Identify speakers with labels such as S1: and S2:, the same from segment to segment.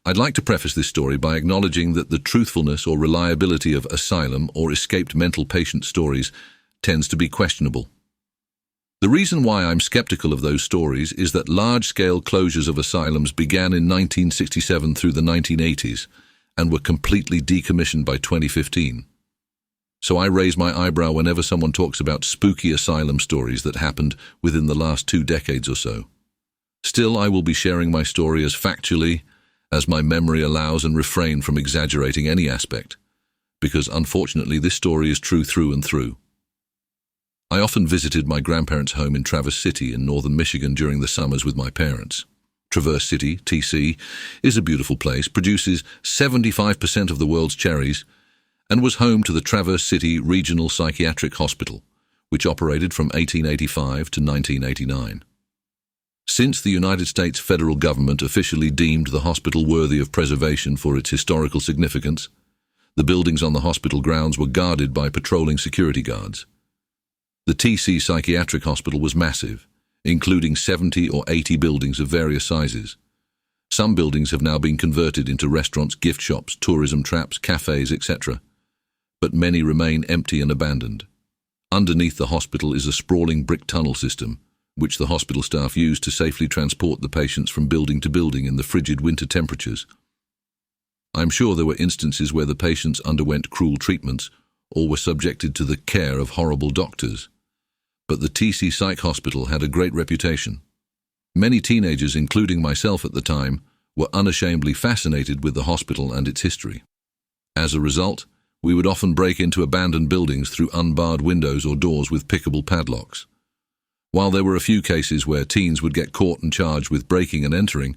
S1: I'd like to preface this story by acknowledging that the truthfulness or reliability of asylum or escaped mental patient stories tends to be questionable. The reason why I'm skeptical of those stories is that large-scale closures of asylums began in 1967 through the 1980s and were completely decommissioned by 2015. So I raise my eyebrow whenever someone talks about spooky asylum stories that happened within the last 2 decades or so. Still, I will be sharing my story as factually as my memory allows and refrain from exaggerating any aspect, because unfortunately this story is true through and through. I often visited my grandparents' home in Traverse City in northern Michigan during the summers with my parents. Traverse City, TC, is a beautiful place, produces 75% of the world's cherries, and was home to the Traverse City Regional Psychiatric Hospital, which operated from 1885 to 1989. Since the United States federal government officially deemed the hospital worthy of preservation for its historical significance, the buildings on the hospital grounds were guarded by patrolling security guards. The TC Psychiatric Hospital was massive, including 70 or 80 buildings of various sizes. Some buildings have now been converted into restaurants, gift shops, tourism traps, cafes, etc., but many remain empty and abandoned. Underneath the hospital is a sprawling brick tunnel system, which the hospital staff used to safely transport the patients from building to building in the frigid winter temperatures. I'm sure there were instances where the patients underwent cruel treatments or were subjected to the care of horrible doctors. But the TC Psych Hospital had a great reputation. Many teenagers, including myself at the time, were unashamedly fascinated with the hospital and its history. As a result, we would often break into abandoned buildings through unbarred windows or doors with pickable padlocks. While there were a few cases where teens would get caught and charged with breaking and entering,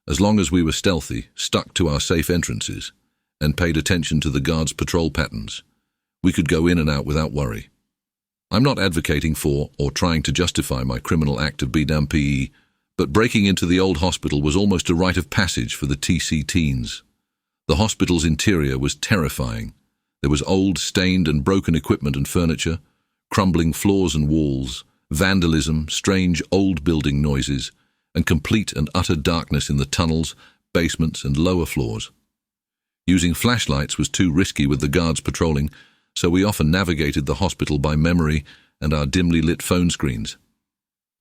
S1: as long as we were stealthy, stuck to our safe entrances, and paid attention to the guards' patrol patterns, we could go in and out without worry. I'm not advocating for or trying to justify my criminal act of BDMPE, but breaking into the old hospital was almost a rite of passage for the TC teens. The hospital's interior was terrifying. There was old, stained and broken equipment and furniture, crumbling floors and walls, vandalism, strange old building noises, and complete and utter darkness in the tunnels, basements, and lower floors. Using flashlights was too risky with the guards patrolling, so we often navigated the hospital by memory and our dimly lit phone screens.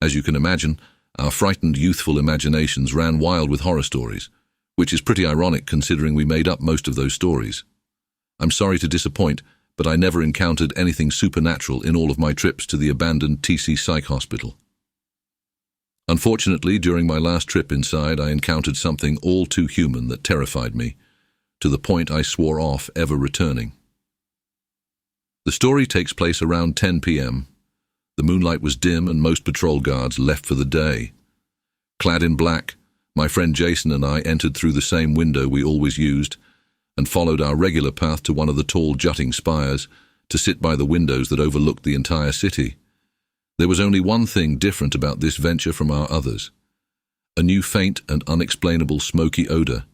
S1: As you can imagine, our frightened youthful imaginations ran wild with horror stories, which is pretty ironic considering we made up most of those stories. I'm sorry to disappoint, but I never encountered anything supernatural in all of my trips to the abandoned TC Psych Hospital. Unfortunately, during my last trip inside, I encountered something all too human that terrified me, to the point I swore off ever returning. The story takes place around 10 p.m. The moonlight was dim and most patrol guards left for the day. Clad in black, my friend Jason and I entered through the same window we always used, and followed our regular path to one of the tall jutting spires to sit by the windows that overlooked the entire city. There was only one thing different about this venture from our others. A new faint and unexplainable smoky odor.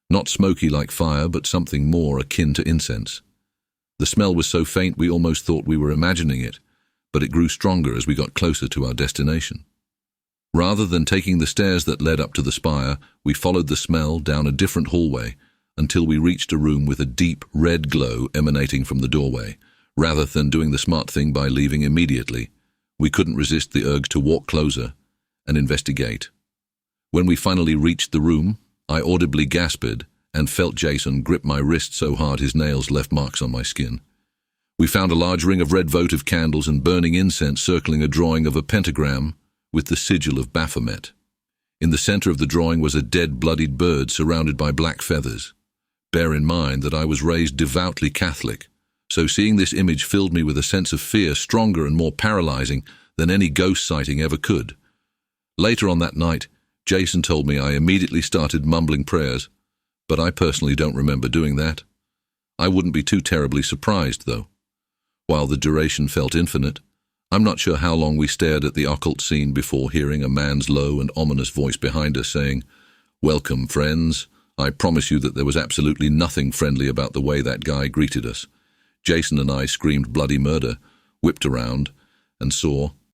S1: Not smoky like fire, but something more akin to incense. The smell was so faint we almost thought we were imagining it, but it grew stronger as we got closer to our destination. Rather than taking the stairs that led up to the spire, we followed the smell down a different hallway, until we reached a room with a deep red glow emanating from the doorway. Rather than doing the smart thing by leaving immediately, we couldn't resist the urge to walk closer and investigate. When we finally reached the room, I audibly gasped and felt Jason grip my wrist so hard his nails left marks on my skin. We found a large ring of red votive candles and burning incense circling a drawing of a pentagram with the sigil of Baphomet. In the center of the drawing was a dead, bloodied bird surrounded by black feathers. Bear in mind that I was raised devoutly Catholic, so seeing this image filled me with a sense of fear stronger and more paralyzing than any ghost sighting ever could. Later on that night, Jason told me I immediately started mumbling prayers, but I personally don't remember doing that. I wouldn't be too terribly surprised, though. While the duration felt infinite, I'm not sure how long we stared at the occult scene before hearing a man's low and ominous voice behind us saying, "Welcome, friends. I promise you that there was absolutely nothing friendly about the way that guy greeted us." Jason and I screamed bloody murder, whipped around, and saw,